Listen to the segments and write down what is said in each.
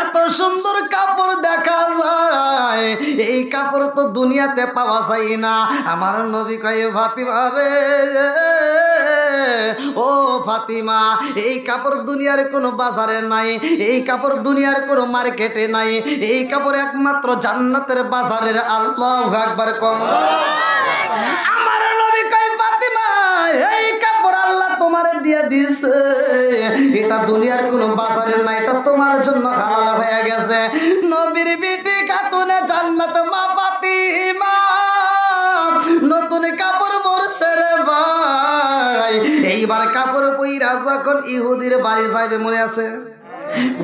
এত সুন্দর কাপড় দেখা যায়, এই কাপড় তো দুনিয়াতে পাওয়া যায় না। আমার নবী কয় ফাতিমা রে, ও ফাতিমা, এই কাপড় দুনিয়ার কোনো বাজারে নাই, এই কাপড় দুনিয়ার কোনো মার্কেটে নাই, এই কাপড় একমাত্র জান্নাতের বাজারের। আল্লাহু আকবার কোন। আমার নবী কয় ফাতিমা, এই কাপড় আল্লাহ তোমারে দিয়ে দিয়েছে, এটা দুনিয়ার কোনো বাজারের না, এটা তোমার জন্য হালাল হয়ে গেছে। নবীর বিটি খাতুনে জান্নাত মা ফাতিমা নতুন কাপড় পরছে রে ভাই। এইবার কাপড় পইরা যখন ইহুদির বাড়ি যাইবে, মনে আছে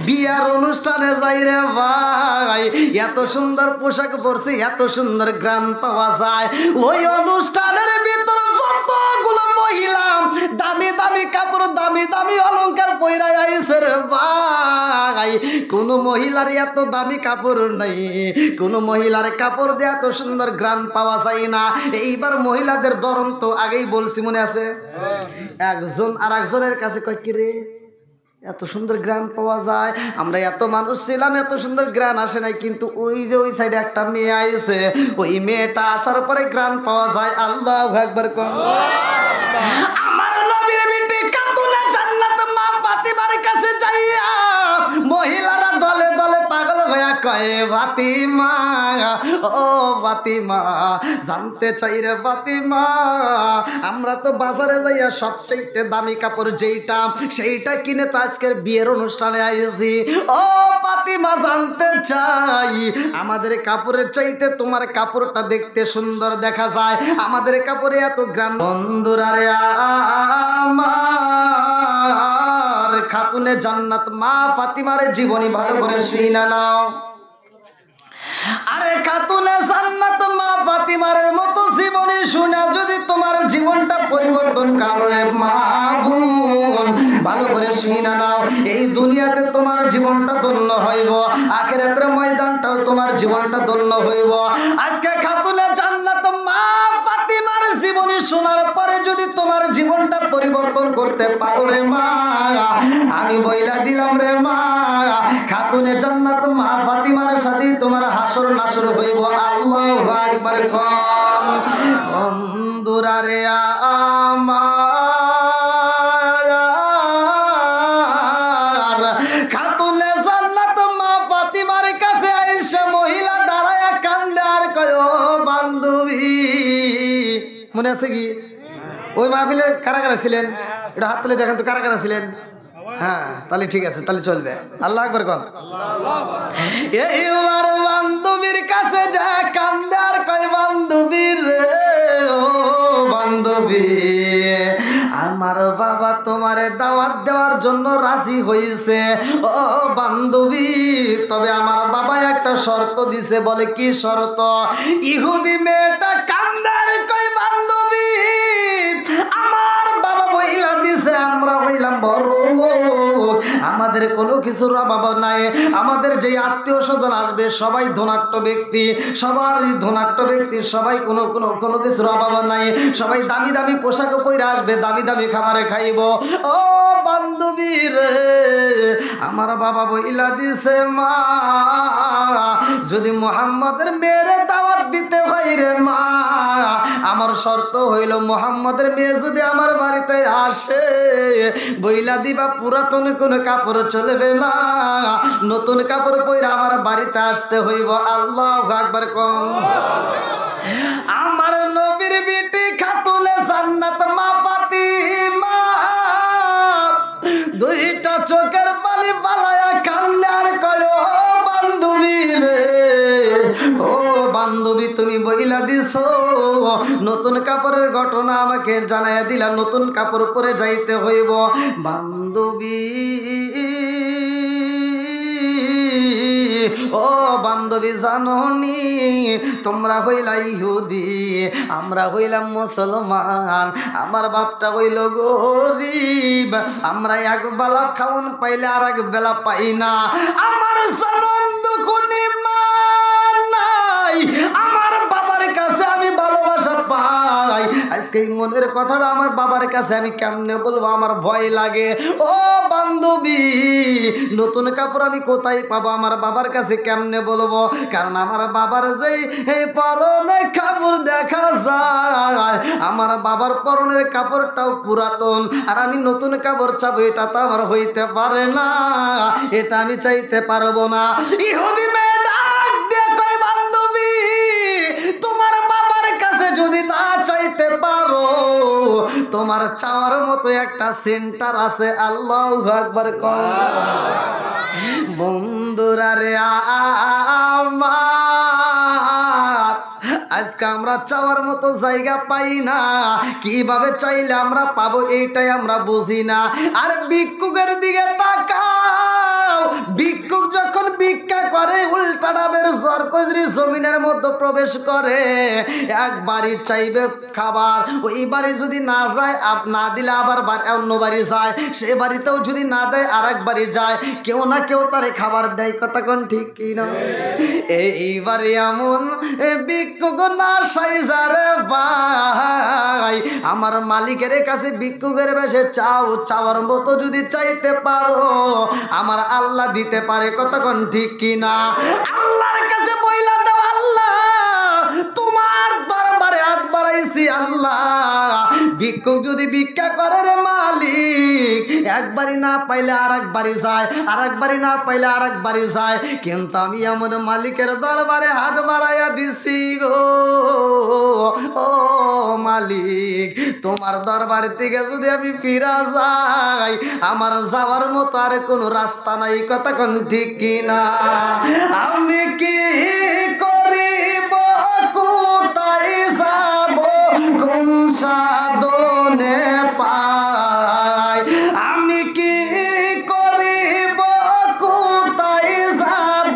বিয়ার অনুষ্ঠানে যাই রে ভাই, এত সুন্দর পোশাক পরছে, এত সুন্দর গ্রাম পাওয়া যায়। ওই অনুষ্ঠানের ভিতর যতগুলো মহিলা দামি দামি কাপড়, দামি দামি অলংকার পইরা আইছে রে ভাই, কোন মহিলার এত দামি কাপড় নাই, কোন মহিলার কাপড় দিয়ে এত সুন্দর গ্রাম পাওয়া যায় না। এইবার মহিলাদের ধরন তো আগেই বলছি, মনে আছে, একজন আর একজনের কাছে কয় কি রে এত সুন্দর গ্রান পাওয়া যায়, আমরা এত মানুষ ছিলাম, এত সুন্দর গ্রান আসে নাই, কিন্তু ওই যে ওই সাইডে একটা মেয়ে আইছে, ওই মেয়েটা আসার পরে গ্রান পাওয়া যায়। আল্লাহু আকবার কোন। আমার নবীর বিটি খাতুনে জান্নাত মা ফাতিমার কাছে যাইয়া মহিলারা দলে দলে পাগল হইয়া কয় ফাতিমা, ও ফাতিমা, জানতে চাই রে ফাতিমা, আমরা তো বাজারে যাইয়া সবচেয়ে দামি কাপড় যেইটা সেইটা কিনে তো আজকের বিয়ের অনুষ্ঠানে আইছি। ও ফাতিমা, জানতে চাই আমাদের কাপড়ের চাইতে তোমার কাপড়টা দেখতে সুন্দর দেখা যায়, আমাদের কাপড়ে এত গ্রাম। বন্ধুরা রে আমার খাতুনে জান্নাত মা ফাতিমার জীবনী ভালো করে শুইনা নাও। আরে খাতুনে জান্নাত মা ফাতিমার মতো জীবনী শুনে যদি তোমার জীবনটা পরিবর্তন করে মা বোন, ভালো করে শুনে নাও, এই দুনিয়াতে তোমার জীবনটা ধন্য হইব, আখিরাতের ময়দানটাও তোমার জীবনটা ধন্য হইব। আজকে খাতুনে জান্নাত মা ফাতিমার জীবনী শোনার পরে যদি তোমার জীবনটা পরিবর্তন করতে পারো রে মা, আমি বইলা দিলাম রে মা, খাতুনে জান্নাত মা ফাতিমার সাথে তোমার হাসর নাসর হইব। আল্লাহু আকবার কোন। বন্ধুরা রে আমার খাতুনে জান্নাত মা ফাতিমার কাছে আইসা মহিলা দাঁড়ায়া কান্দে আর কয় ও বান্ধবী। মনে আছে কি ওই মাহফিলে কারা কারা ছিলেন? এটা হাত তুলে দেখেন তো কারা কারা ছিলেন। হ্যাঁ, তাহলে ঠিক আছে, তাহলে চলবে। আল্লাহু আকবার কোন। এইবার বান্ধবীর কাছে যা কান্দে আর কয় বান্ধবীর রে, ও বান্ধবী, আমার বাবা তোমারে দাওয়াত দেওয়ার জন্য রাজি হয়েছে। ও বান্ধবী, তবে আমার বাবা একটা শর্ত দিছে। বলে কি শর্ত? ইহুদি মেয়েটা কান্দে আর কয় বান্ধবী, আমার বাবা বইলা দিছে আমরা হইলাম বড় লোক, আমাদের কোনো কিছুর অভাব নাই, আমাদের যে আত্মীয় স্বজন আসবে সবাই ধনাঢ্য ব্যক্তি, সবারই ধনাঢ্য ব্যক্তি, সবাই কোনো কিছুর অভাব নাই, সবাই দামি দামি পোশাক পরে আসবে, দামি দামি খাবারে খাইব। ও বান্ধবী রে, আমার বাবা বইলা দিছে মা, যদি মুহাম্মাদের মেয়েরে দাওয়াত দিতে হয় রে মা, আমার শর্ত হইল মুহাম্মাদের মেয়ে যদি আমার বাড়িতে আসে বইলা দিবা পুরাতন কোন কাপড় চলবে না, নতুন কাপড় পরে আমার বাড়িতে আসতে হইব। আল্লাহু আকবার কোন। আমার নবীর বিটি খাতুনে জান্নাত মা ফাতিমা দুইটা চোখের পানি পালায়া কান্দে আর কয় ও বান্ধবী রে, ও বান্ধবী, তুমি বইলা দিছো নতুন কাপড়ের ঘটনা আমাকে জানাইয়া দিলা, নতুন কাপড় পরে যাইতে হইব। বান্ধবী, ও বান্ধবী, জানোনি তোমরা হইলা ইহুদি, আমরা হইলাম মুসলমান, আমার বাপটা হইল গরিব, আমরা এক বেলা খাওন পাইলে আর এক বেলা পাই না, আমার জনম দুকুনি মা নাই, আমার বাবার কাছে আমি ভালোবাসা পাই। আজকে এই মনের কথাটা আমার বাবার কাছে আমি কেমনে বলবো, আমার ভয় লাগে। ও বান্ধবী নতুন কাপড় আমি কোথায় পাবো, আমার বাবার কাছে কেমনে বলবো? কারণ আমার বাবার যেই এই পরনে কাপড় দেখা যায়, আমার বাবার পরনের কাপড়টাও পুরাতন, আর আমি নতুন কাপড় চাবো এটা তো আমার হইতে পারে না, এটা আমি চাইতে পারবো না। ইহুদি মেয়ে ডাক দিয়ে কয়, বান্ধবী তোমার বাবার কাছে যদি না চাইতে পারো, তোমার চাওয়ার মতো একটা সেন্টার আছে। আল্লাহু আকবার কর। বন্ধুরা রে আমার, আজকে আমরা চাওয়ার মতো জায়গা পাই না, কিভাবে চাইলে আমরা পাবো এইটাই আমরা বুঝি না। আর ভিক্ষুকের দিকে তাকাও, ভিক্ষুক যখন ভিক্ষা করে উল্টা ডাবের সরকজরি জমিনের মধ্যে প্রবেশ করে, একবারই চাইবে খাবার, ওই বাড়ি যদি না যায় না দিলে আবার অন্য বাড়ি যায়, সে বাড়িতেও যদি না দেয় আর এক বাড়ি যায়, কেউ না কেউ তারে খাবার দেয়। কথা কোন ঠিক কি না? এইবারে এমন ভিক্ষুক না সাইজারে ভাই, আমার মালিকের কাছে ভিক্ষুকের বেশে চাও, চাওয়ার মতো যদি চাইতে পারো আমার আল্লাহ দিতে পারে। কতক্ষণ ঠিক কিনা? আল্লাহর কাছে বইলা দাও, আল্লাহ তোমার দরবারে হাত বাড়াইছি, আল্লাহ ভিক্ষুক যদি ভিক্ষা করে রে মালিক, একবারই না পাইলে আর একবারই যায়, আর একবারই না পাইলে আর একবারই যায়, কিন্তু আমি এমন মালিকের দরবারে হাত বাড়াইয়া দিছি গো, ও মালিক তোমার দরবার থেকে যদি আমি ফিরা যাই, আমার যাওয়ার মতো আর কোনো রাস্তা নাই। কথা কোন ঠিক কিনা? আমি কি করিব, কোথায় যাব, কোন সাধনে পাই, আমি কি করিব, কোথায় যাব,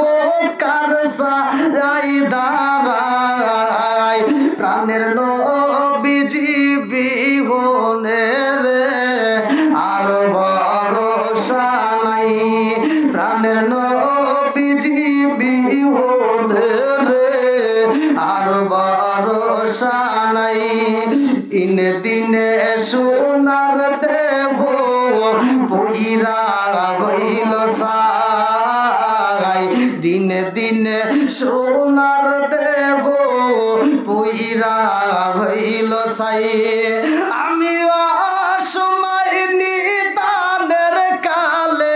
কার সাই দাঁড়াই, প্রাণের নবীজি বিহনে রে আর ভরসা নাই, প্রাণের নবীজি বিহনে রে আর ভরসা নাই, দিনে দিনে সোনার দেব পইরা হইল সাই, দিনে দিনে সোনার দেব পইরা হইল সাই, আমি অসময় নিদানের কালে,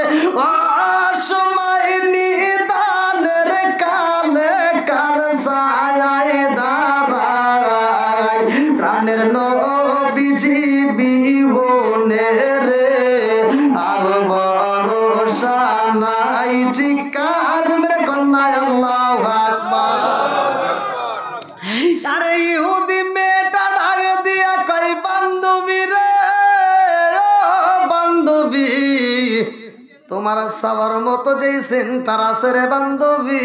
অসময় নিদানের কালে কার সায় দাঁড়াই, প্রাণের নবীজি বিহনে রে আর ভরসা নাই। চিৎকার মেরে কন্যায় আল্লাহু আকবার। আরে ইহুদি মেয়েটা ডাক দিয়া কই, বান্ধবী রে বান্ধবী তোমার সবার মতো যেই সেন্টার আছে রে বান্ধবী,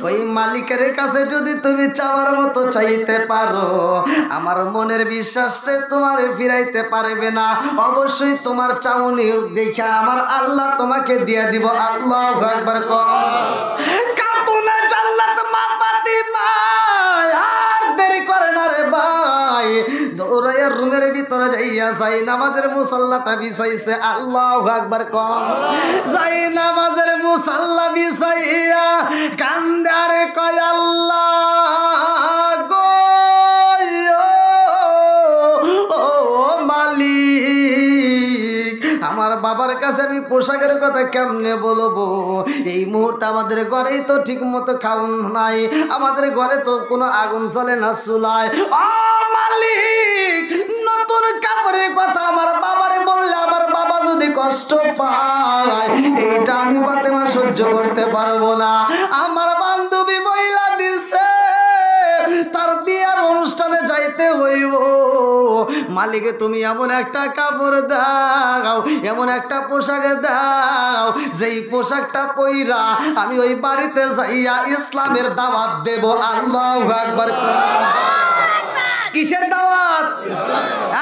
ওই মালিকের কাছে যদি তুমি চাওয়ার মতো চাইতে পারো, আমার মনের বিশ্বাসে তোমার ফিরাইতে পারবে না, অবশ্যই তোমার চাউনি দেখে আমার আল্লাহ তোমাকে দিয়ে দিব। আল্লাহু আকবার কর। কাতুনে জান্নাত মা ফাতিমা আর দেরি করে না রে ভাই, দৌড়াইয়া রুমের ভিতরে যাইয়া যাই নামাজের মুসাল্লাটা বিছাইছে। আল্লাহু আকবার কর। যাই নামাজের মুসাল্লা বিছাইয়া কান্দারে কয়, আল্লাহ গো ও মালিক, আমার বাবার কাছে আমি পোশাকের কথা কেমনে বলবো? এই মুহূর্তে আমাদের ঘরেই তো ঠিক মতো খাউন নাই, আমাদের ঘরে তো কোনো আগুন চলে না চুলায়। ও মালিক, নতুন কাপড়ের কথা আমার বাবারে বললে আমার বাবা যদি কষ্ট পায়, এটা আমি ফাতেমা সহ্য করতে পারবো না। আমার বান্ধবী বইলা দিছে তার বিয়ার অনুষ্ঠানে যাইতে হইব, মালিকে তুমি এমন একটা কাপড় দাও, এমন একটা পোশাক দাও, যেই পোশাকটা পইরা আমি ওই বাড়িতে যাইয়া ইসলামের দাওয়াত দেব। আল্লাহু আকবার। কিসের দাওয়াত?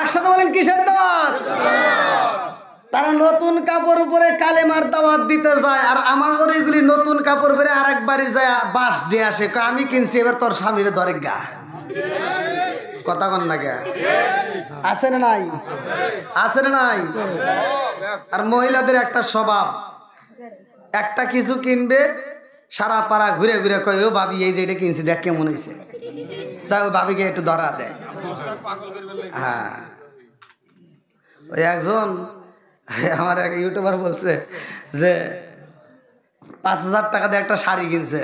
একসাথে বলেন কিসের দাওয়াত? তারা নতুন কাপড় উপরে কালেমার দাওয়াত দিতে যায়, আর আমাদের এগুলি নতুন কাপড় পরে আরেকবারই যায় বাস দিয়ে আসে, আমি কিনছি এবার তোর স্বামীর ধরে গা। কথা বল না গে? আছে না নাই? আছে না নাই? আর মহিলাদের একটা স্বভাব, একটা কিছু কিনবে সারা পাড়া ঘুরে ঘুরে কয় ও ভাবি এই যে এটা কিনছি দেখ কেমন হয়েছে, যাই ও ভাবিকে একটু ধরা দেয়। হ্যাঁ, ওই একজন আমার এক ইউটিউবার বলছে যে 5,000 টাকা দিয়ে একটা শাড়ি কিনছে,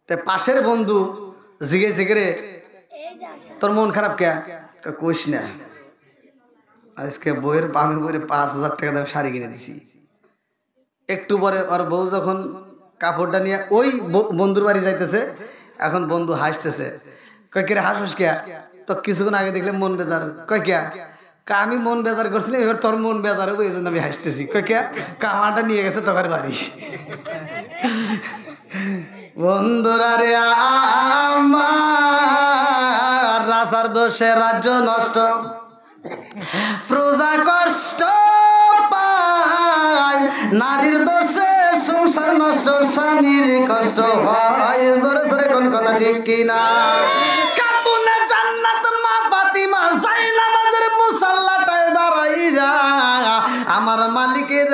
তো পাশের বন্ধু জিজ্ঞেস করে তোর মন খারাপ কে? কইস না, আজকে বইয়ের আমি বইয়ের 5,000 টাকা দিয়ে শাড়ি কিনে দিছি। একটু পরে ওর বউ যখন কাপড়টা নিয়ে ওই বন্ধুর বাড়ি যাইতেছে, এখন বন্ধু হাসতেছে, কয় কে হাসিস কে? তো কিছুক্ষণ আগে দেখলে মন বেজার। কয় কে? আমি মন বেজার করছিলাম, এবার তোর মন বেজার হবে এই জন্য আমি হাসতেছি। কয় কে? কামাটা নিয়ে গেছে তোর বাড়ি। বন্ধুরা রে আমার, রাজার দোষে রাজ্য নষ্ট, প্রজা কষ্ট পায়, নারীর দোষে সংসার নষ্ট, স্বামীর কষ্ট হয়। জোরে জোরে কোন কথা ঠিক কিনা? খাতুনে জান্নাত মা ফাতিমা জাইনামাজের মুসাল্লাটায় দাঁড়াইয়া আমার মালিকের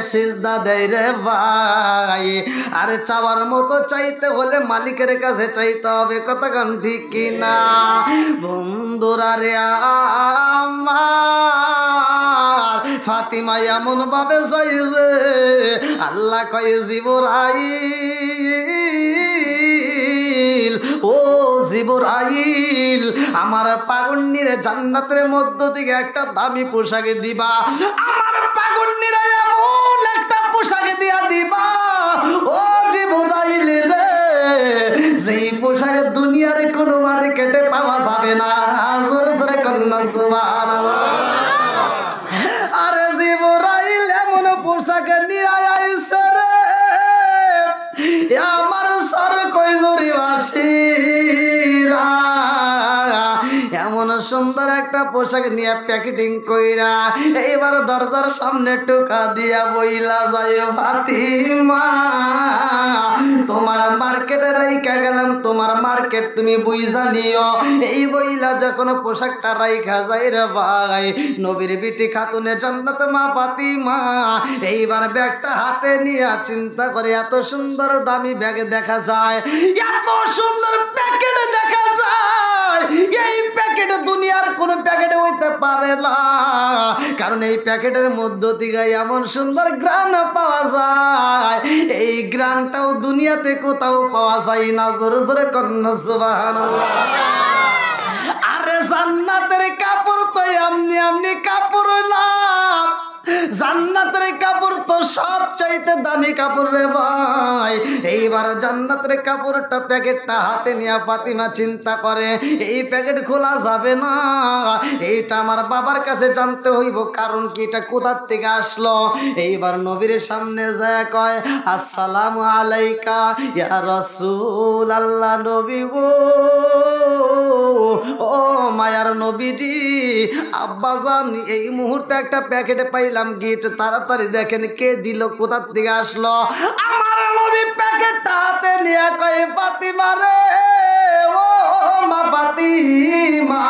সিজদা দেয় রে ভাই। আরে চাওয়ার মতো চাইতে হলে মালিকের কাছে চাইতে হবে, কতক্ষণ ঠিক কিনা? বন্ধুরা রে আমার, ফাতিমা এমন ভাবে চাইছে আল্লাহ কয়ে জিবরাইল, ও জিবরাইল আমার পাগন্নির জান্নাতের মধ্য থেকে একটা দামি পোশাকে দিবা, আমার পাগন্নির এমন একটা পোশাকে দিয়া দিবা ও জিবরাইল রে, যেই পোশাকে দুনিয়ার কোনো মার্কেটে পাওয়া যাবে না। জোরে জোরে কন্যা সুবহানাল্লাহ। আরে জিবরাইল এমন পোশাকে নিয়ে আইছে রে, আমার সর কই দরিবাসীরা এমন সুন্দর একটা পোশাক নিয়ে প্যাকেটিং কইরা এইবার দরজার সামনে টুকা দিয়া বইলা যায়, ফাতিমা তোমার মার্কেটে রাইখা গেলাম, তোমার মার্কেট তুমি বুঝা নিও। এই বইলা যখন পোশাকটা রাইখা যায় রে ভাই, নবীর বিটি খাতুনে জান্নাত মা ফাতিমা এইবার ব্যাগটা হাতে নিয়ে চিন্তা করে, এত সুন্দর দামি ব্যাগ দেখা যায়, এত সুন্দর প্যাকেট দেখা যায়, এই প্যাকেটে দুনিয়ার কোনো প্যাকেটে হইতে পারে না, কারণ এই প্যাকেটের মধ্য থেকে এমন সুন্দর গ্রান পাওয়া যায়, এই গ্রানটাও দুনিয়াতে কোথাও পাওয়া যায় না। জোরে জোরে কন্যা সুবহানাল্লাহ। আরে জান্নাতের কাপড় তো এমনি এমনি কাপড় না, জান্নাতের কাপড় তো সব চাইতে দামি কাপড় রে ভাই। এইবার জান্নাতের কাপড়টা প্যাকেটটা হাতে নিয়ে ফাতিমা চিন্তা করে, এই প্যাকেট খোলা যাবে না, এইটা আমার বাবার কাছে জানতে হইব, কারণ কি এটা কোথার থেকে আসলো। এইবার নবীর সামনে যায় কয়, আসসালামু আলাইকা ইয়া রাসূলুল্লাহ, নবী গো, ও মায়ার নবীজি, আব্বাজান এই মুহূর্তে একটা প্যাকেটে পাইলাম গিফট, তাড়াতাড়ি দেখেন কে দিল, কোথার থেকে আসলো। আমার নবী প্যাকেটটা হাতে নিয়ে কয়, ফাতিমা রে, ও মা ফাতিমা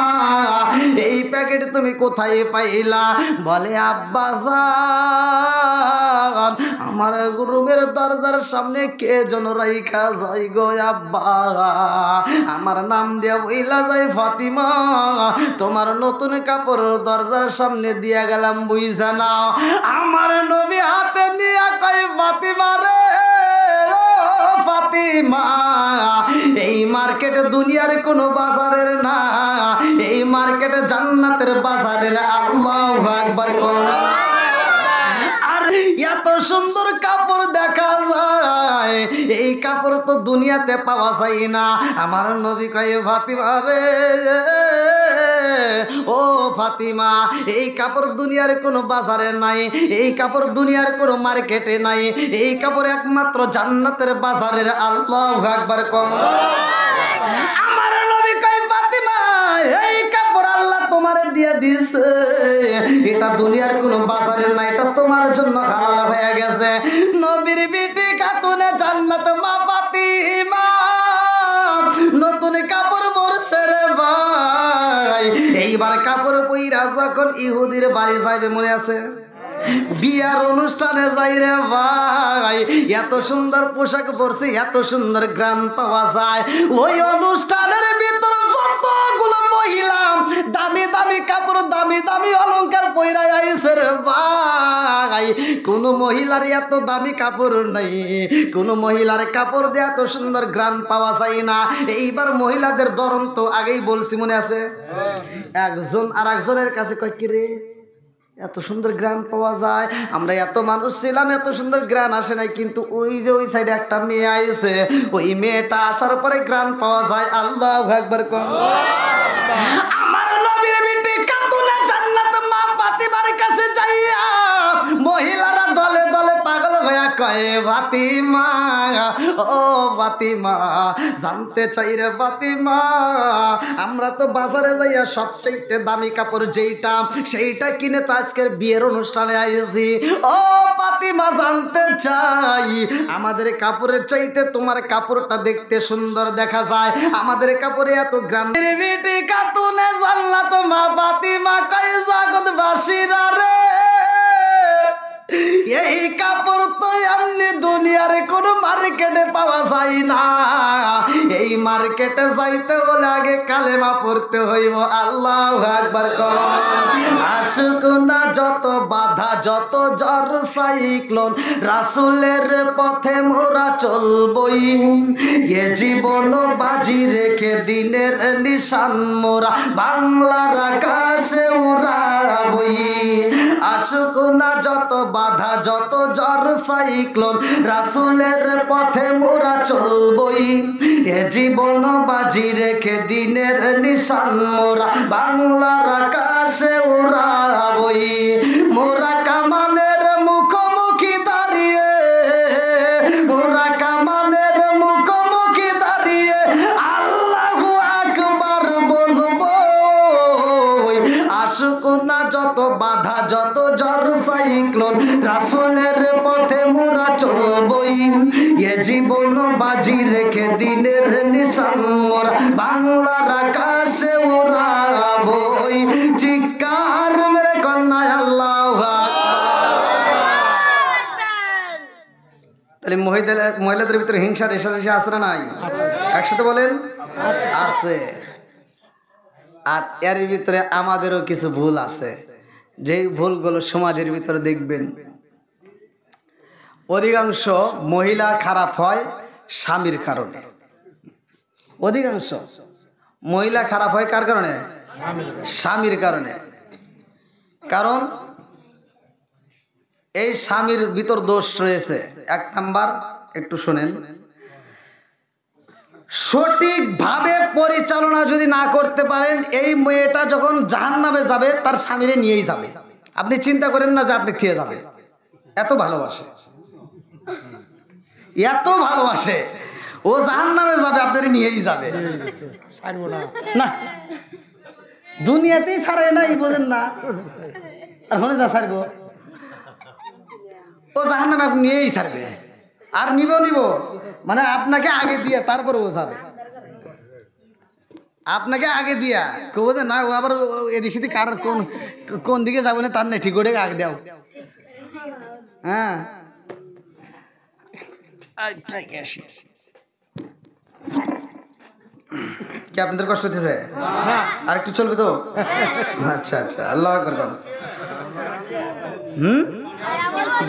এই প্যাকেট তুমি কোথায় পাইলা? বলে আব্বাজান আমার রুমের দরজার সামনে কে যেন রাইখা যাই গো আব্বা, আমার নাম দিয়া বইলা যায় ফাতিমা, তোমার নতুন কাপড় দরজার সামনে দিয়া গেলাম বুঝা নাও। আমার নবী হাতে নিয়ে কয়, ফাতিমা রে, ফাতিমা এই মার্কেট দুনিয়ার কোনো বাজারের না, এই মার্কেট জান্নাতের বাজারের। আল্লাহু আকবার। আর এত সুন্দর কাপড় দেখা যায়, এই কাপড় তো দুনিয়াতে পাওয়া যায় না। আমার নবী কয়, ফাতিমা রে, ও ফাতিমা এই কাপড় দুনিয়ার কোনো বাজারে নাই, এই কাপড় দুনিয়ার কোনো মার্কেটে নাই, এই কাপড় একমাত্র জান্নাতের বাজারের। আল্লাহু আকবার। আমার নবী কয়, ফাতিমা এই কাপড় আল্লাহ তোমার দিয়ে দিছে, এটা দুনিয়ার কোনো বাজারের না, এটা তোমার জন্য হালাল হয়ে গেছে। নবীর বিটি খাতুনে জান্নাত মা ফাতিমা নতুন কাপড় পরছে রে ভাই। এইবার কাপড় পইরা যখন ইহুদির বাড়ি যাইবে মনে আছে বিয়ার অনুষ্ঠানে যাই রে ভাই এত সুন্দর পোশাক পরছে এত সুন্দর গ্রাম পাওয়া যায় ওই অনুষ্ঠানের ভিতর যতগুলো মহিলা দামি দামি কাপড় দামি দামি অলংকার পইরা আইছে রে ভাই কোন মহিলার এত দামি কাপড় নাই কোন মহিলার কাপড় দিয়ে এত সুন্দর গ্রাম পাওয়া যায় না এইবার মহিলাদের ধরন তো আগেই বলছি মনে আছে একজন আর একজনের কাছে কয় কি রে এত সুন্দর গ্রাম পাওয়া যায় আমরা এত মানুষ ছিলাম এত সুন্দর গ্রাম আসে নাই কিন্তু ওই যে ওই সাইডে একটা মেয়ে আইছে ওই মেয়েটা আসার পরে গ্রাম পাওয়া যায় আল্লাহু আকবার কোন আমার নবীর বিটি কাতুলা জান্নাত মা ফাতিমার কাছে যাইয়া মহিলারা দলে দলে পাগল হইয়া কয় ফাতিমা ও ফাতিমা জানতে চাই রে ফাতিমা আমরা তো বাজারে যাইয়া সবচেয়ে দামি কাপড় যেইটা সেইটা কিনে তো আজকের বিয়ের অনুষ্ঠানে আইছি ও ফাতিমা জানতে চাই আমাদের কাপড়ের চাইতে তোমার কাপড়টা দেখতে সুন্দর দেখা যায় আমাদের কাপড়ে এত গ্রামের বিটি কাতুনে জান্নাত মা ফাতিমা কয় জগৎবাসীরা রে এই কাপড় তো এমনি দুনিয়ার কোন মার্কেটে পাওয়া যায় না এই মার্কেটে যাইতে হলে আগে কালেমা পড়তে হইব আল্লাহু আকবার কর আসুক না যত বাধা যত ঝড় সাইক্লোন রাসূলের পথে মোরা চলবই এ জীবন বাজি রেখে দিনের নিশান মোরা বাংলার আকাশে উড়াবই আসুক না যত বাধা যত ঝড় সাইক্লোন রাসূলের পথে মোরা চলবই এ জীবন বাজি রেখে দিনের নিশান মোরা বাংলার আকাশে উড়াবই মোরা কামানের মুখোমুখি দাঁড়িয়ে মোরা কামানের মুখোমুখি দাঁড়িয়ে আল্লাহু আকবার বলবো আসুক না যত বাধা যত ঝড় সাইক্লোন রাসূলের পথে মোরা চলবই এ জীবন বাজি রেখে দিনের নিশান মোরা বাংলার আকাশে উড়াবই চিৎকার মেরে কন্যা আল্লাহু আকবার তাহলে মহিলাদের ভিতরে হিংসা রেষারেষি আছে না নাই একসাথে বলেন আছে আর এর ভিতরে আমাদেরও কিছু ভুল আছে যেই ভুলগুলো সমাজের ভিতরে দেখবেন অধিকাংশ মহিলা খারাপ হয় স্বামীর কারণে অধিকাংশ মহিলা খারাপ হয় কার কারণে স্বামীর কারণে কারণ এই স্বামীর ভিতর দোষ রয়েছে এক নাম্বার একটু শুনেন সঠিকভাবে পরিচালনা যদি না করতে পারেন এই মেয়েটা যখন জাহান্নামে যাবে তার স্বামীরে নিয়েই যাবে আপনি চিন্তা করেন না যে আপনি খেয়ে যাবে এত ভালোবাসে এত ভালোবাসে ও জাহান্নামে যাবে আপনার নিয়েই যাবে না দুনিয়াতেই ছাড়ে নাই বোঝেন না আর মনে যা ছাড়বো ও জাহান্নামে আপনি নিয়েই ছাড়বে আর নিব মানে আপনাকে আগে দিয়ে তারপরে ও যাবে আপনাকে আগে দিয়া কেউ বলতে না ও আবার এদিক সেদিক কার কোন দিকে যাবে না তার নেই ঠিক করে আগে দাও হ্যাঁ কি আপনাদের কষ্ট হতেছে আর একটু চলবে তো আচ্ছা আচ্ছা আল্লাহ আকবার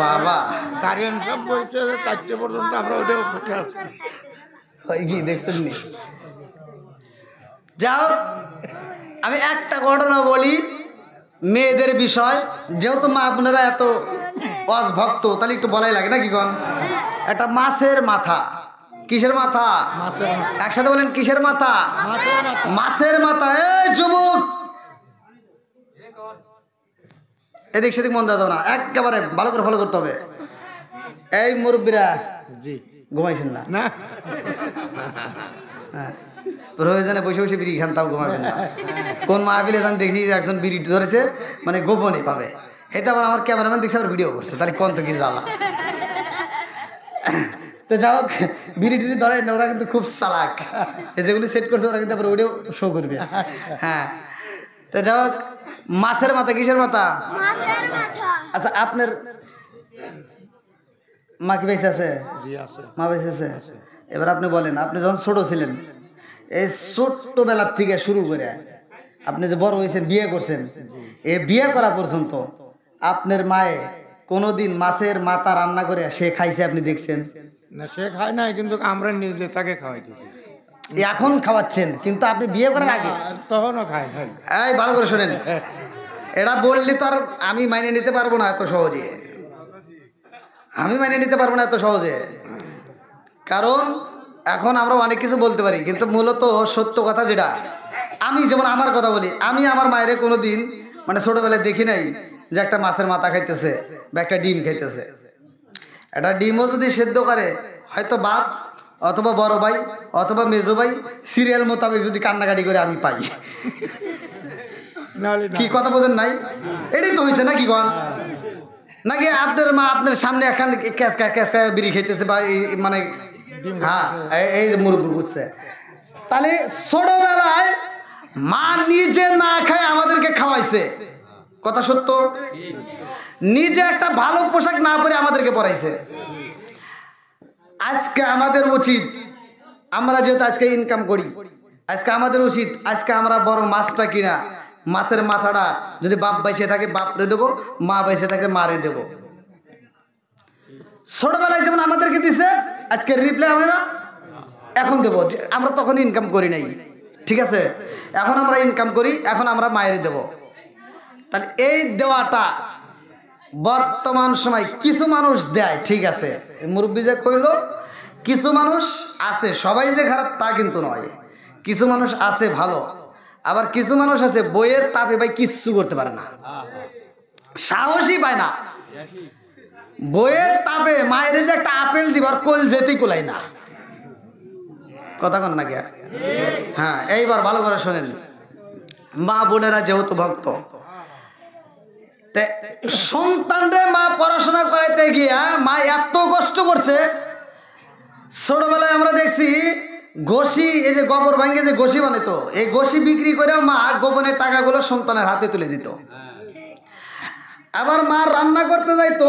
বাবা কারেন্ট সব বলছে 4টে পর্যন্ত আমরা ওটা বসে আছি কি দেখছেন নি যাও আমি একটা ঘটনা বলি মেয়েদের বিষয় যেহেতু মা আপনারা এত অভক্ত তাহলে একটু বলাই লাগে না কি কোন একটা মাছের মাথা কিসের মাথা একসাথে বলেন কিসের মাথা মাছের মাথা এই যুবক এদিক সেদিক মন দেওয়া যাবে না একেবারে ভালো করে ফলো করতে হবে এই মুরব্বীরা ঘুমাইছেন না হ্যাঁ প্রয়োজনে বসে বসে বিড়ি খান তাও ঘুমাবেন না কোন মাহফিলে যান দেখি একজন বিড়ি ধরেছে মানে গোপনে পাবে এটা আবার আমার ক্যামেরাম্যান দেখছে আবার ভিডিও করছে তাহলে কোন তো কি জ্বালা তো যাই হোক বিড়ি টিড়ি ধরে ওরা কিন্তু খুব চালাক যেগুলি সেট করছে ওরা কিন্তু আবার ওইটাও শো করবে হ্যাঁ তো যাই হোক, মাছের মাথা কিসের মাথা? মাছের মাথা। আচ্ছা, আপনার মা কি বেঁচে আছে? জি আছে। মা বেঁচে আছে। এবার আপনি বলেন, আপনি যখন ছোট ছিলেন, এই ছোট্টবেলার থেকে শুরু করে আপনি যে বড় হয়েছেন, বিয়ে করছেন, এই বিয়ে করা পর্যন্ত আপনার মায়ে কোনোদিন মাছের মাথা রান্না করে সে খাইছে আপনি দেখছেন? না, সে খায় নাই, কিন্তু আমরা নিজে তাকে খাওয়াইতেছি। এখন খাওয়াচ্ছেন, কিন্তু আপনি বিয়ে করার আগে তখনও খায় নাই। এই ভালো করে শোনেন, এটা বললে তো আর আমি মাইনে নিতে পারবো না এত সহজে। আমি মাইনে নিতে পারবো না এত সহজে, কারণ এখন আমরা অনেক কিছু বলতে পারি, কিন্তু মূলত সত্য কথা যেটা, আমি যেমন আমার কথা বলি, আমি আমার মায়ের কোনো দিন মানে ছোটবেলায় দেখি নাই যে একটা মাছের মাথা খাইতেছে বা একটা ডিম খাইতেছে। একটা ডিমও যদি সেদ্ধ করে, হয়তো বাপ অথবা বড় ভাই অথবা মেজো ভাই সিরিয়াল মোতাবেক যদি কান্নাকাটি করে আমি পাই। নাহলে না। কি কথা বোঝেন নাই? এটাই তো হয়েছে নাকি কন? নাকি আপনার মা আপনার সামনে একখান ক্যাসকা বিড়ি খেতেছে বা মানে হ্যাঁ এই মুরব্বী বুঝছে। তাহলে ছোটবেলায় মা নিজে না খায় আমাদেরকে খাওয়াইছে, কথা সত্য। নিজে একটা ভালো পোশাক না পরে আমাদেরকে পরাইছে। আজকে আমাদের উচিত, আমরা যেহেতু আজকে ইনকাম করি, আজকে আমাদের উচিত আজকে আমরা বড় মাছটা কিনা, মাছের মাথাটা যদি বাপ বাইছে থাকে বাপরে দেবো, মা বাইছে থাকে মারে দেবো। ছোটবেলায় যেমন আমাদেরকে দিছে, আজকে রিপ্লাই আমরা এখন দেবো। আমরা তখন ইনকাম করি নাই, ঠিক আছে? এখন আমরা ইনকাম করি, এখন আমরা মায়ের দেব। তাহলে এই দেওয়াটা বর্তমান সময় কিছু মানুষ দেয়, ঠিক আছে, মুরব্বী যে কইল কিছু মানুষ আছে, সবাই যে খারাপ তা কিন্তু নয়। কিছু মানুষ আছে ভালো, আবার কিছু মানুষ আছে বইয়ের তাপে ভাই কিচ্ছু করতে পারে না, সাহসই পায় না। বইয়ের তাপে মায়ের যে একটা আপেল দিবার কোল যেতেই কোলাই না, কথা কন না কে? হ্যাঁ, এইবার ভালো করে শোনেন, মা বোনেরা যেহেতু ভক্ত, সন্তানরে মা পড়াশোনা করাইতে গিয়া মা এত কষ্ট করছে। ছোটবেলায় আমরা দেখছি গোশি, এই যে গোবর ভাঙ্গে যে গোশি বানাইতো, এই গোশি বিক্রি করে মা গোপনের টাকাগুলো সন্তানের হাতে তুলে দিত। আবার মা রান্না করতে যাইতো,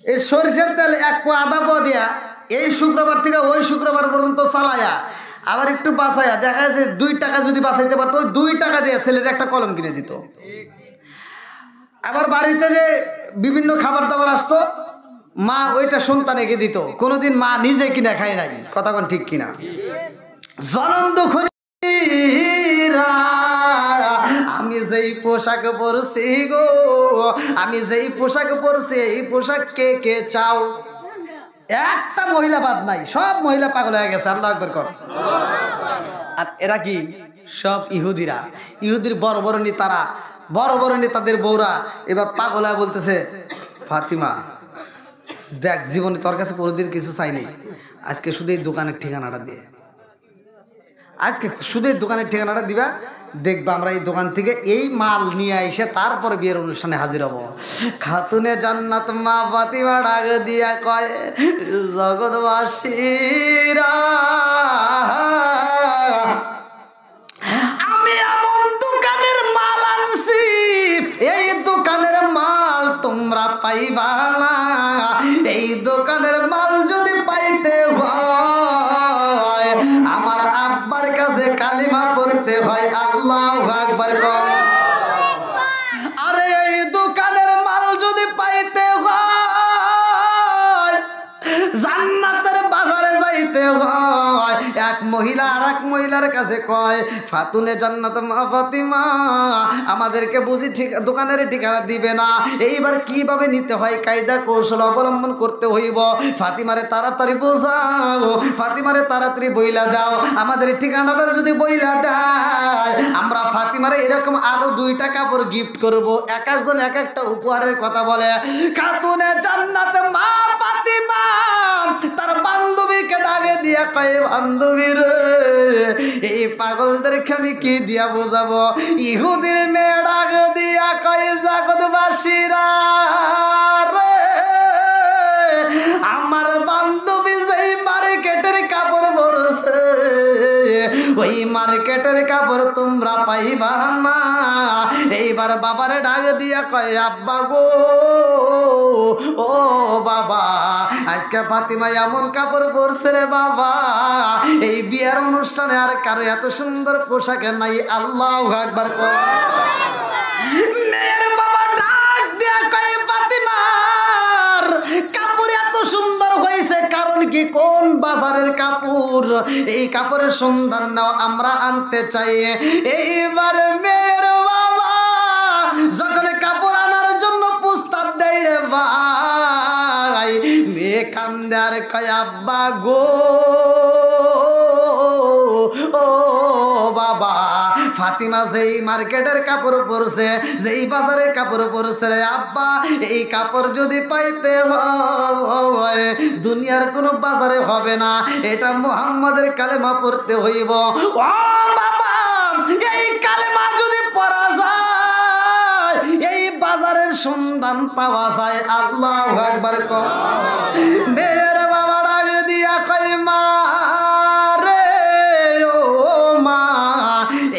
এই সরিষার তেল এক পো আধা পো দিয়া এই শুক্রবার থেকে ওই শুক্রবার পর্যন্ত চালায়া আবার একটু বাঁচাইয়া দেখা যাচ্ছে 2 টাকা যদি বাঁচাইতে পারতো, ওই 2 টাকা দিয়ে ছেলের একটা কলম কিনে দিত। আবার বাড়িতে যে বিভিন্ন খাবার দাবার আসতো, মা ওইটা সন্তানকে দিত, কোনোদিন মা নিজে কিনা খায় নাই, কথা কোন ঠিক কিনা? জ্বলন্ত খনিরা, আমি যেই পোশাক পরছি গো, আমি যেই পোশাক পরছি, এই পোশাক কে কে চাও? একটা মহিলা বাদ নাই, সব মহিলা পাগল হয়ে গেছে। আল্লাহু আকবার কর। আর এরা কি সব ইহুদিরা, ইহুদির বড় বড় নেতারা, বড় বড় নেতাদের বউরা এবার পাগল হয়ে বলতেছে, ফাতিমা দেখ, জীবনে তোর কাছে কোনোদিন কিছু চাই নাই, আজকে শুধু এই দোকানের ঠিকানাটা দিয়ে, আজকে শুধু এই দোকানের ঠিকানাটা দিবা, দেখবা আমরা এই দোকান থেকে এই মাল নিয়ে এসে তারপরে বিয়ের অনুষ্ঠানে হাজির হব। খাতুনে জান্নাত মা ফাতিমা ডাক দিয়া কয়, জগৎবাসীরা আমি এমন দোকানের মাল আনছি, এই দোকানের মাল তোমরা পাইবা না। এই দোকানের মাল যদি পাইতে হয় আমার আব্বার কাছে কালিমা পড়তে হয়। আল্লাহু আকবার কর। আরে এই দোকানের মাল যদি পাইতে হয়, জান্নাতের বাজারে যাইতে হয়, এক মহিলা আর এক মহিলার কাছে কয়, ফাতুনে জান্নাত মা ফাতিমা আমাদেরকে বুঝি ঠিক দোকানের ঠিকানা দিবে না, এইবার কিভাবে নিতে হয় কায়দা কৌশল অবলম্বন করতে হইব। ফাতিমারে তাড়াতাড়ি বোঝাও, ফাতিমারে তাড়াতাড়ি বইলা দাও, আমাদের ঠিকানাটা যদি বইলা দেয় আমরা ফাতিমারে এরকম আরো 2টা কাপড় গিফট করব। এক একজন এক একটা উপহারের কথা বলে। খাতুনে জান্নাত মা ফাতিমা তার বান্ধবীকে ডাকে দিয়া কয়, বান্ধবী রে, এই পাগলদেরকে আমি কি দিয়া বোঝাবো? ইহুদির মেয়ে ডাক দিয়া কয়, জগৎবাসীরা রে, আমার বান্ধবী যেই মার্কেটের কাপড় পরছে ওই মার্কেটের কাপড় তোমরা পাইবা না। এইবার বাবারে ডাক দিয়া কয় আব্বা গো, ও বাবা, আজকে ফাতিমা এমন কাপড় পরছে রে বাবা, এই বিয়ের অনুষ্ঠানে আর কারো এত সুন্দর পোশাকে নাই। আল্লাহু আকবার। মেয়ের বাবা ডাক দিয়া কয় ফাতিমার কাপড় এত সুন্দর হয়েছে কারণ কি, কোন বাজারের কাপড়, এই কাপড়ের সন্ধান নাও, আমরা আনতে চাই। এইবার মেয়ের বাবা যখন কাপড় আনার জন্য প্রস্তাব দেয় রে ভাই, মেয়ে কান্দে আর কয় আব্বা গো, ও বাবা, ফাতিমা যেই মার্কেটের কাপড় পরছে, যেই বাজারের কাপড় পরছে রে আব্বা, এই কাপড় যদি পাইতে হয় দুনিয়ার কোনো বাজারে হবে না, এটা মুহাম্মাদের কালেমা পড়তে হইব। ও বাবা, এই কালেমা যদি পড়া যায় এই বাজারের সন্ধান পাওয়া যায়। আল্লাহু আকবার। মেয়ের বাবা ডাক দিয়া কয় মা রে, ও মা,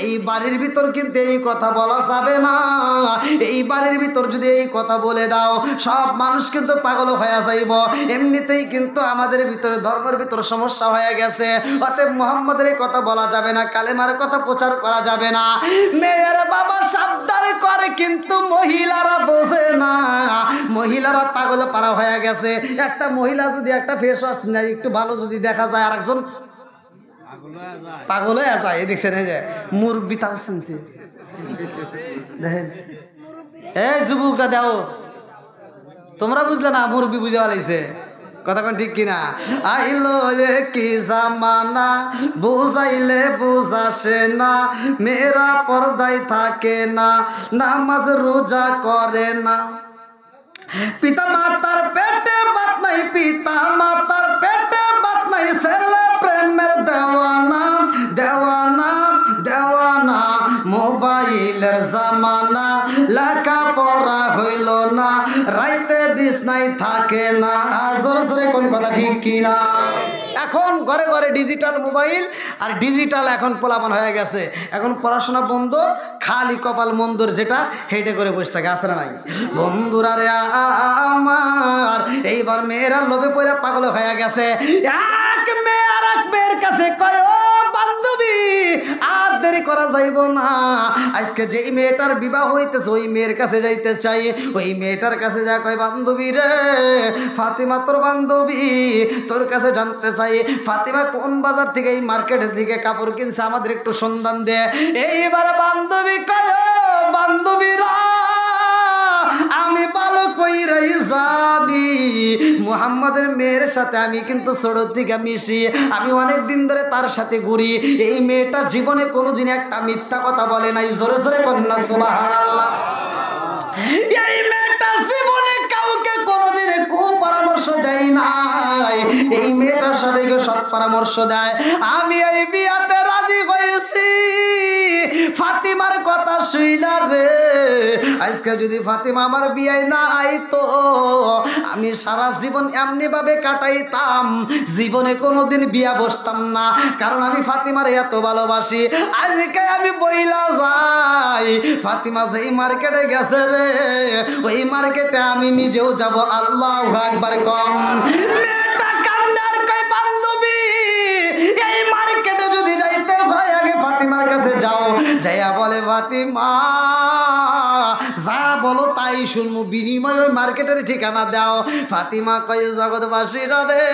এই বাড়ির ভিতর কিন্তু এই কথা বলা যাবে না। এই বাড়ির ভিতর যদি এই কথা বলে দাও সব মানুষ কিন্তু পাগল হয়ে যাইব। এমনিতেই কিন্তু আমাদের ভিতরে ধর্মের ভিতর সমস্যা হয়ে গেছে, অতএব মুহাম্মাদের এই কথা বলা যাবে না, কালেমার কথা প্রচার করা যাবে না। মেয়ের বাবা সাবধান করে কিন্তু মহিলারা বোঝে না, মহিলারা পাগল পারা হয়ে গেছে। একটা মহিলা যদি একটা ফেস ওয়াশ নেয় একটু ভালো যদি দেখা যায়, আর একজন পাগল হয়ে যায়। এই দেখছেন, এই যে মুরব্বি তাও শুনছে, দেখেন এই যুবকরা দাও, তোমরা বুঝলে না, মুরব্বি বুঝে পালাইছে কথা কোন ঠিক কিনা। আইলো যে কি জামানা, বুঝাইলে বুঝাসে না, মেয়েরা পর্দায় থাকে না, নামাজ রোজা করে না, পিতা মাতার পেটে বাত নাই, পিতা মাতার পেটে বাত নাই, ছেলে প্রেমের দেওয়ানা, দেওয়ানা, দেওয়ানা, মোবাইলের জামানা, লেখা পড়া হইল না, রাইতে বিছনায় থাকে না। জোরে জোরে কোন কথা ঠিক কিনা। এখন ঘরে ঘরে ডিজিটাল মোবাইল আর ডিজিটাল এখন পোলাপান হয়ে গেছে, এখন পড়াশোনা বন্ধ, খালি কপাল মন্দর যেটা হেঁটে করে বসে থাকে, আসলে নাই বন্ধুরা রে আমার। এইবার মেয়েরা লোভে পড়ে পাগল হয়ে গেছে, এক মেয়ে আর এক মেয়ের কাছে কয় ও বান্ধবী আর দেরি করা যাইব না, আজকে যেই মেয়েটার বিবাহ হইতেছে ওই মেয়ের কাছে যাইতে চাই। ওই মেয়েটার কাছে যা কয় বান্ধবী রে, ফাতিমা তোর বান্ধবী, তোর কাছে জানতে চাই ফাতিমা কোন বাজার থেকে এই মার্কেটের দিকে কাপড় কিনছে, আমাদের একটু সন্ধান দে। এইবার বান্ধবী কয় বান্ধবীরা আমি ভালো কইরাই জানি মুহাম্মাদের মেয়ের সাথে আমি কিন্তু ছোট থেকে মিশি, আমি অনেক দিন ধরে তার সাথে ঘুরি, এই মেয়েটা জীবনে কোনোদিন একটা মিথ্যা কথা বলে নাই। জোরে জোরে কন্যা সুবহানাল্লাহ। এই মেয়েটা জীবনে কাউকে কোনোদিন কুপরামর্শ দেয় নাই, এই মেয়েটা সবাইকে সৎ পরামর্শ দেয়। আমি এই বিয়াতে রাজি হয়েছি ফাতিমার কথা শুইনা রে, আজকে যদি ফাতিমা আমার বিয়ায় না আইতো আমি সারা জীবন এমনি ভাবে কাটাইতাম, জীবনে কোনোদিন বিয়া বসতাম না, কারণ আমি ফাতিমার এত ভালোবাসি। আজকে আমি বইলা যাই ফাতিমা যেই মার্কেটে গেছে রে, ওই মার্কেটে আমি নিজেও যাব। আল্লাহু আকবার কম। মেয়েটা কান্দার কয় বান্ধবী এই মার্কেটে যদি যাইতে হয় আগে ফাতিমার কাছে যাও, যাইয়া বলে ফাতিমা যা বলো তাই শুনবো, বিনিময় ওই মার্কেটের ঠিকানা দাও। ফাতিমা কয় জগৎবাসীরা রে,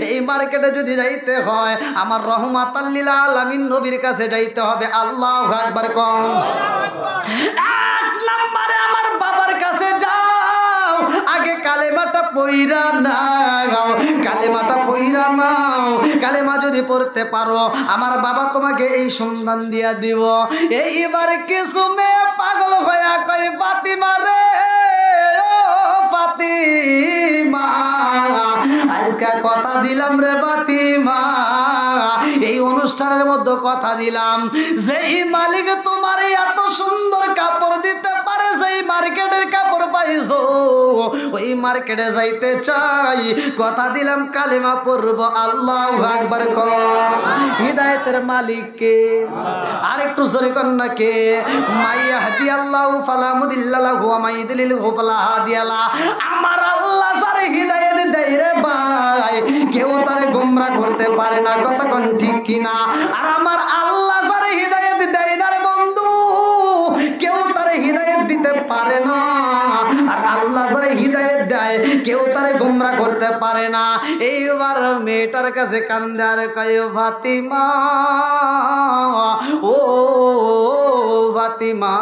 এই মার্কেটে যদি যাইতে হয় আমার রহমাতাল লিল আলামিন নবীর কাছে যাইতে হবে। আল্লাহু আকবার কম। এক নম্বরে আমার বাবার কাছে যাও, আগে কালেমাটা পইরা নাও, কালেমাটা পইরা নাও, কালেমা যদি পড়তে পারো আমার বাবা তোমাকে এই সন্ধান দিয়া দিব। এইবার কিছু মেয়ে পাগল হইয়া কই ফাতিমা রে, ও ফাতিমা ফাতিমা, আজকে কথা দিলাম রে ফাতিমা, এই অনুষ্ঠানের মধ্যে কথা দিলাম, যেই মালিক তোমার এত সুন্দর কাপড় দিতে পারে, সেই মার্কেটের কাপড় পাইছো, ওই মার্কেটে যাইতে চাই, কথা দিলাম কালেমা পড়ব আল্লাহু আকবার কর। হিদায়াতের মালিক কে? আরেকটু জোরে কন্যা কে? মাইয়াহদি আল্লাহু ফালা মুদিল্লা লাহু ওয়া মাইয়ুদ্লিলহু ফালা হাদিয়া লা। আমার আল্লাহ যারে হিদায়াত দেয় রে ভাই, কেউ তারে গোমরা করতে পারে না, কথা কোন ঠিক কিনা? আর আমার আল্লাহ যারে হিদায়াত দেয় না রে বন্ধু, কেউ তারে হিদায়াত দিতে পারে না। আর আল্লাহ যারে হিদায়াত দেয়, কেউ তারে গোমরা করতে পারে না। এইবার মেয়েটার কাছে কান্দে আর কয়, ফাতিমা ও ফাতিমা,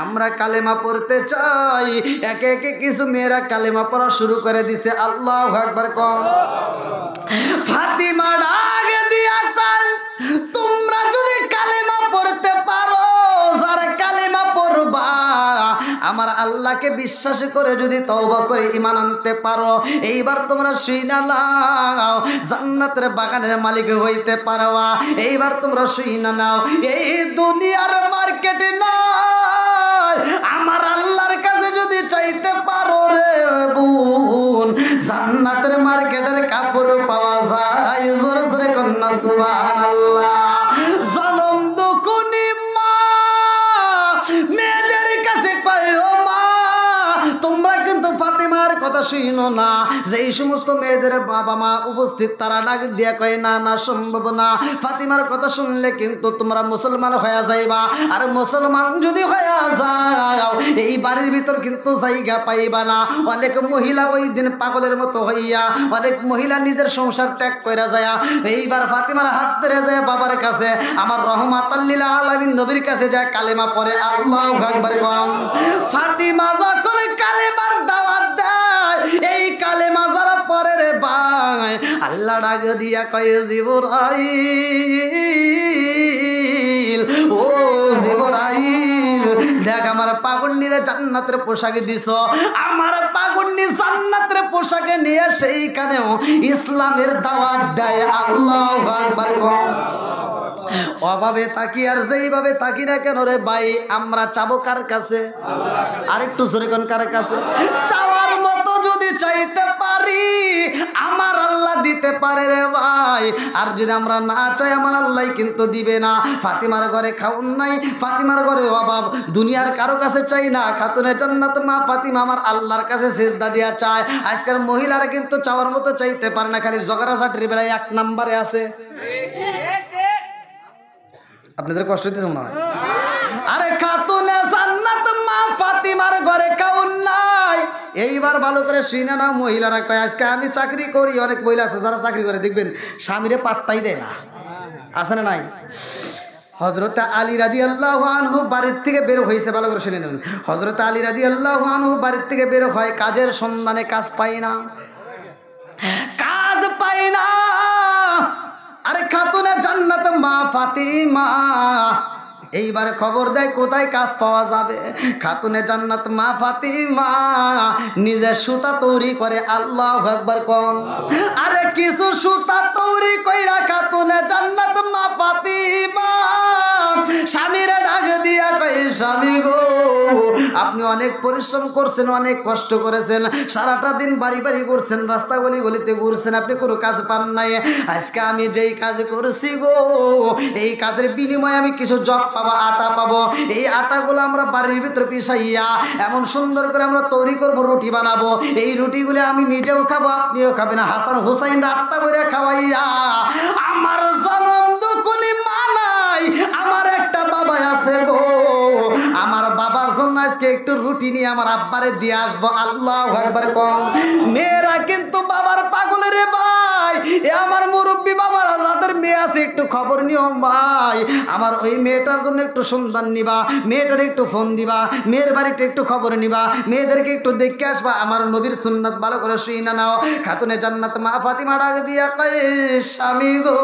আমরা কালেমা পড়তে চাই। একে একে কিছু মেয়েরা কালেমা পড়া শুরু করে দিছে। আল্লাহু আকবার কর। ফাতিমা ডাক দিয়া কয়, তোমরা যদি কালেমা পড়তে পারো, যারা কালেমা পড়বা, আমার আল্লাহকে বিশ্বাস করে যদি তওবা করে ঈমান আনতে পারো, এইবার তোমরা শুইনা নাও, জান্নাতের বাগানের মালিক হইতে পারবা। এইবার তোমরা শুইনা নাও, এই দুনিয়ার মার্কেটে নয়, আমার আল্লাহর কাছে যদি চাইতে পারো রে বোন, জান্নাতের মার্কেটের কাপড় পাওয়া যায়। জোরে জোরে কন্যা সুবহানাল্লাহ। জনম দুকুনি মা মেয়েদের কাছে কয়, ও মা, তোমরা কিন্তু ফাতিমার কথা শুনো না। যে এই সমস্ত মেয়েদের বাবা মা উপস্থিত, তারা ডাক দিয়া কয়, না না, সম্ভব না, ফাতিমার কথা শুনলে কিন্তু তোমরা মুসলমান হয়ে যাইবা। আর মুসলমান যদি হয়ে যাও, এই বাড়ির ভিতর কিন্তু জায়গা পাইবা না। অনেক মহিলা ওই দিন পাগলের মতো হইয়া, অনেক মহিলা নিজের সংসার ত্যাগ করে যায়। এইবার ফাতিমার হাত ধরে যায় বাবার কাছে, আমার রহমাতাল লিল আলামিন নবীর কাছে যায় কালেমা পড়ে। আল্লাহু আকবার কম। ফাতিমা যখন কালেমার দাওয়াত দেয়, এই কালেমা যারা পড়ে রে ভাই, আল্লাহ ডাক দিয়া কয়, জিবরাইল ও জিবরাইল, দেখ আমার পাগন্ডিরে জান্নাতের পোশাক দিছ, আমার পাগন্ডি জান্নাতের পোশাকে নিয়ে সেইখানেও ইসলামের দাওয়াত দেয়। আল্লাহু আকবার কম। অভাবে তাকি আর যেইভাবে তাকি না কেন রে ভাই, আমরা চাবো কার কাছে? আরেকটু জোরে কোন কার কাছে? চাওয়ার মতো যদি চাইতে পারি, আমার আল্লাহ দিতে পারে রে ভাই। আর যদি আমরা না চাই, আমার আল্লাহ কিন্তু দিবে না। ফাতিমার ঘরে খাউন নাই, ফাতিমার ঘরে অভাব, দুনিয়ার কারো কাছে চাই না। খাতুনে জান্নাত মা ফাতিমা আমার আল্লাহর কাছে সিজদা দিয়া চায়। আজকের মহিলারা কিন্তু চাওয়ার মতো চাইতে পারে না, খালি জগরা চাকরির বেলায় 1 নম্বরে আছে। আপনাদের কষ্ট হইতেছে মনে হয়? আরে খাতুনে জান্নাত মা ফাতিমার ঘরে খাউন নাই। এইবার ভালো করে শুনে না, মহিলারা কয়, আজকে আমি চাকরি করি। অনেক মহিলা আছে যারা চাকরি করে, দেখবেন স্বামীরে পাত্তাই দেয় না, আছে না নাই? হযরত আলী রাদিয়াল্লাহু আনহু বাড়ির থেকে বের হয়েছে, ভালো করে শুনে নেন। হযরত আলী রাদিয়াল্লাহু আনহু বাড়ির থেকে বের হয়, কাজের সন্ধানে, কাজ পায় না, কাজ পায় না। আরে খাতুনে জান্নাত মা ফাতিমা এইবার খবর দেয় কোথায় কাজ পাওয়া যাবে। খাতুনে জান্নাত মা ফাতিমা নিজে সুতা তৈরি করে। আল্লাহু আকবার কম। আরে কিছু সুতা তৈরি কইরা খাতুনে জান্নাত মা ফাতিমা স্বামীরা ডাক দিয়া কই, স্বামী গো, আপনি অনেক পরিশ্রম করছেন, অনেক কষ্ট করেছেন, সারাটা দিন বাড়ি বাড়ি করছেন, রাস্তা গলি গলিতে ঘুরছেন, আপনি কোনো কাজ পান নাই। আজকে আমি যেই কাজ করছি গো, এই কাজের বিনিময়ে আমি কিছু জব পাবো, আটা পাবো। এই আটাগুলো আমরা বাড়ির ভিতরে পিসাইয়া এমন সুন্দর করে আমরা তৈরি করব, রুটি বানাবো। এই রুটিগুলো আমি নিজেও খাবো, আপনিও খাবেন, হাসান হুসাইন রাত্তা করে খাওয়াইয়া আমার জনম দুকুনি মানাই। আমার একটা বাবা আছে গো, আমার বাবার জন্য আজকে একটু রুটি নিয়ে আমার আব্বারে দিয়ে আসবো। আল্লাহু আকবার কম। মেয়েরা কিন্তু বাবার পাগল রে ভাই। এ আমার মুরব্বী বাবারা যাদের মেয়ে আছে, একটু খবর নিও ভাই, আমার ওই মেয়েটার জন্য একটু সন্ধান নিবা, মেয়েটার একটু ফোন দিবা, মেয়ের বাড়িতে একটু খবর নিবা, মেয়েদেরকে একটু দেখে আসবা। আমার নবীর সুন্নাত ভালো করে শুই না নাও। খাতুনে জান্নাত মা ফাতিমা ডাক দিয়া কয়, স্বামী গো,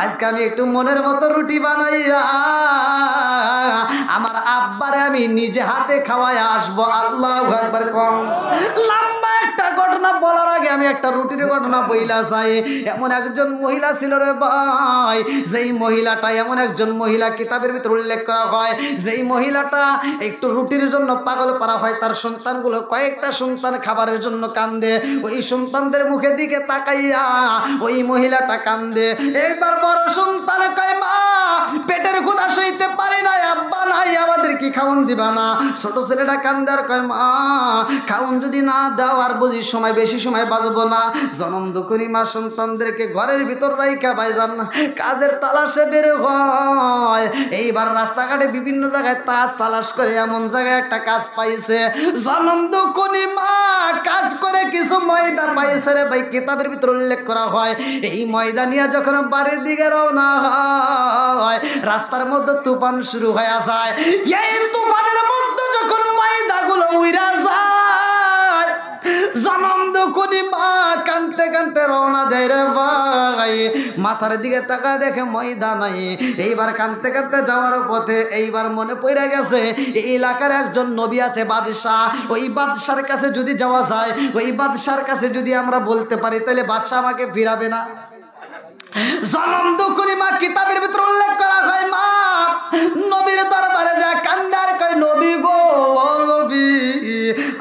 আজকে আমি একটু মনের মতো রুটি বানাইয়া আমার আব্বারে আমি নিজে হাতে খাওয়াই আসবো। আল্লাহু আকবার কম। লম্বা একটা একটা ঘটনা বলার আগে আমি একটা রুটির ঘটনা বইলা চাই। এমন একজন মহিলা ছিল রে ভাই, যেই মহিলাটা এমন একজন মহিলা কিতাবের ভিতর উল্লেখ করা হয়, যেই মহিলাটা একটু রুটির জন্য পাগল পারা হয়, তার সন্তানগুলো কয়েকটা সন্তান খাবারের জন্য কান্দে, ওই সন্তানদের মুখের দিকে তাকাইয়া ওই মহিলাটা কান্দে। এইবার বড় সন্তান কয়, মা পেটের ক্ষুধা সইতে পারি না, আব্বা নাই, আমাদের কি খাওন দিবা না? ছোট ছেলেটা কান্দে আর কয়, মা খাওন যদি না দাও আর বুঝি সময় বেশি সময় বাঁচবো না। জনম দুঃখী মা সন্তানদেরকে ঘরের ভিতর রাইখা ভাইজান কাজের তালাশে বের হয়। এইবার রাস্তাঘাটে বিভিন্ন জায়গায় তালাশ করে এমন জায়গায় একটা কাজ পাইছে। জনম দুঃখী মা কাজ করে কিছু ময়দা পাইছে রে ভাই, কিতাবের ভিতর উল্লেখ করা হয়। এই ময়দা নিয়ে যখন বাড়ির দিকে রওনা হয়, রাস্তার মধ্যে তুফান শুরু হয়ে যায়। এই তুফানের মধ্যে যখন ময়দাগুলো উইরা যায়, জনম দুঃখী মা কানতে কানতে রওনা দেয় রে ভাই। মাথার দিকে তাকা দেখে ময়দা নাই। এইবার কানতে কানতে যাওয়ার পথে এইবার মনে পড়ে গেছে এই এলাকার একজন নবী আছে বাদশাহ, ওই বাদশার কাছে যদি যাওয়া যায়, ওই বাদশার কাছে যদি আমরা বলতে পারি তাহলে বাদশা আমাকে ফিরাবে না। জনম দুঃখী মা কিতাবের ভিতর উল্লেখ করা হয়, মা নবীর দরবারে যা কান্দার কয়, নবী গো নবী,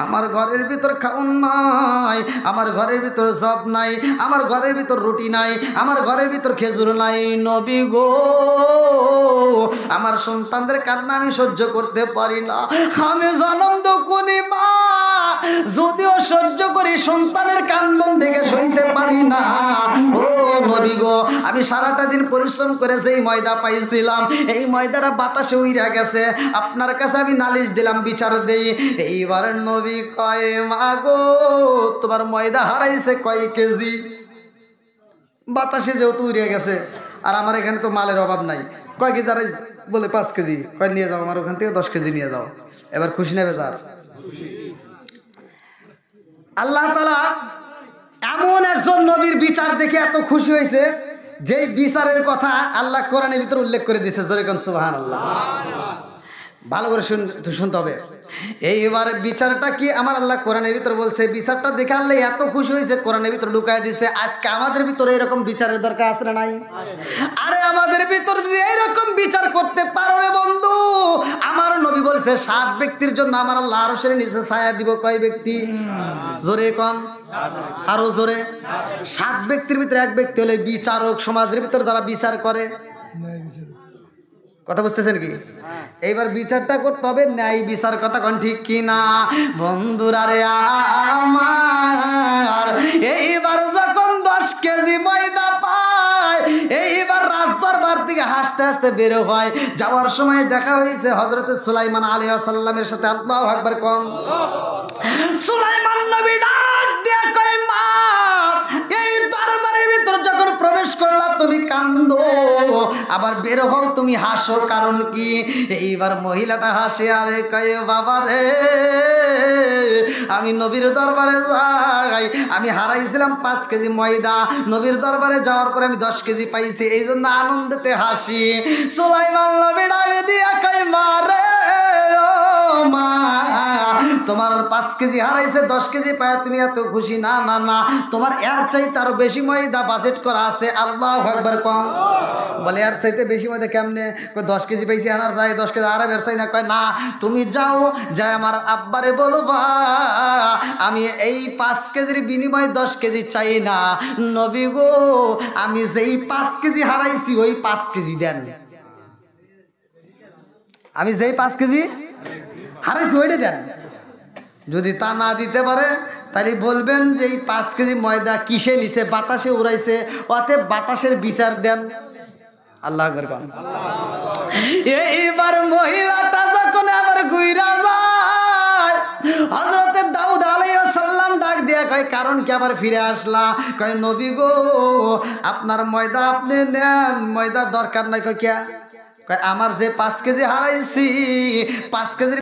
আমার ঘরের ভিতর খাওন নাই, আমার ঘরের ভিতর সব নাই, আমার ঘরের ভিতর রুটি নাই, আমার ঘরের ভিতর খেজুর নাই, নবী গো আমার সন্তানদের কান্না আমি সহ্য করতে পারি না। আমি জনম দুঃখী মা যদিও সহ্য করি, সন্তানের কান্দন থেকে সইতে পারি না। ও নবী গো, আমি সারাটা দিন পরিশ্রম করে সেই ময়দা পাইছিলাম, এই ময়দাটা বাতাসে উইরা গেছে, আপনার কাছে আমি নালিশ দিলাম, বিচার দেই। এইবার নবী কয়, মা গো তোমার ময়দা হারাইছে কয় কেজি? বাতাসে যেহেতু উড়ে গেছে, আর আমার এখানে তো মালের অভাব নাই, কয় কেজি হারাইছে? বলে 5 কেজি। কয় নিয়ে যাও, আমার ওখান থেকে 10 কেজি নিয়ে যাও। এবার খুশি নেবে তার? আল্লাহ তাআলা এমন একজন নবীর বিচার দেখে এত খুশি হয়েছে, যেই বিচারের কথা আল্লাহ কোরআনের ভিতর উল্লেখ করে দিয়েছে। জোরে কোন সুবহানাল্লাহ। ভালো করে শুনতে হবে। এইবার বিচারটা কি আমার আল্লাহ কোরআনের ভিতর বলছে, বিচারটা দেখে আল্লাহ এত খুশি হয়েছে কোরআনের ভিতর লুকায় দিছে। আজকে আমাদের ভিতরে এরকম বিচারের দরকার আছে না নাই? আরে আমাদের ভিতর যদি এরকম বিচার করতে পারো রে বন্ধু, আমার নবী বলছে 7 ব্যক্তির জন্য আমার আল্লাহ আরশের নিচে ছায়া দিব। কয় ব্যক্তি? জোরে কোন, আরো জোরে। 7 ব্যক্তির ভিতরে এক ব্যক্তি হলে বিচারক, সমাজের ভিতর যারা বিচার করে। কথা বুঝতেছেন কি? এইবার বিচারটা করতে হবে ন্যায় বিচার। কথা কোন ঠিক কি না বন্ধুরা রে আমার? এইবার যখন 10 কেজি ময়দা পায়, এইবার রাজদরবার থেকে হাসতে হাসতে বের হয়। যাওয়ার সময় দেখা হয়েছে হযরতে সুলাইমান আলাইহিস সালামের সাথে। আল্লাহু আকবার কোন। সুলাইমান নবী ডাক দিয়া কয়, মা এই দরবারের ভিতর যখন প্রবেশ করলা তুমি কান্দো, আবার বের হও তুমি হাসো, কারণ কি? এইবার মহিলাটা হাসে আরে কয়, বাবা রে আমি নবীর দরবারে যাই, আমি হারাইছিলাম 5 কেজি ময়দা, নবীর দরবারে যাওয়ার পরে আমি 10 কেজি পাইছি, এই জন্য আনন্দেতে হাসি। সুলাইমান নবী ডাক দিয়া কয়, মা রে ও মা, তোমার 5 কেজি হারাইছে, 10 কেজি পায় তুমি এত খুশি? না না না, তোমার এর চাইতে আরো বেশি ময়দা বাজেট করা আছে। আল্লাহু আকবার কম। বলে এর চাইতে বেশি ময়দা কেমনে? 10 কেজি পাইছি, আনার যাই 10 কেজি আর বের চাই না। কয় না, তুমি যাও, যাই আমার আব্বারে বলবা আমি এই 5 কেজির বিনিময়ে 10 কেজি চাই না, নবী গো আমি যেই 5 কেজি হারাইছি ওই 5 কেজি দেন। আমি যেই 5 কেজি হারাইছি ওইটা দেন। যদি তা না দিতে পারে তাহলে বলবেন যে এই 5 কেজি ময়দা কিসে নিছে? বাতাসে উড়াইছে, অতএব বাতাসের বিচার দেন। আল্লাহু আকবার। এইবার মহিলাটা যখন আবার ঘুরা যায়, হযরতে দাউদ আলাইহিস সালাম ডাক দিয়া কয়, কারণ কি আবার ফিরে আসলা? কয়, নবী গো আপনার ময়দা আপনি নেন, ময়দার দরকার নাই। কয়, কে? কয়, আমার যে 5 কেজি হারাইছি 5 কেজি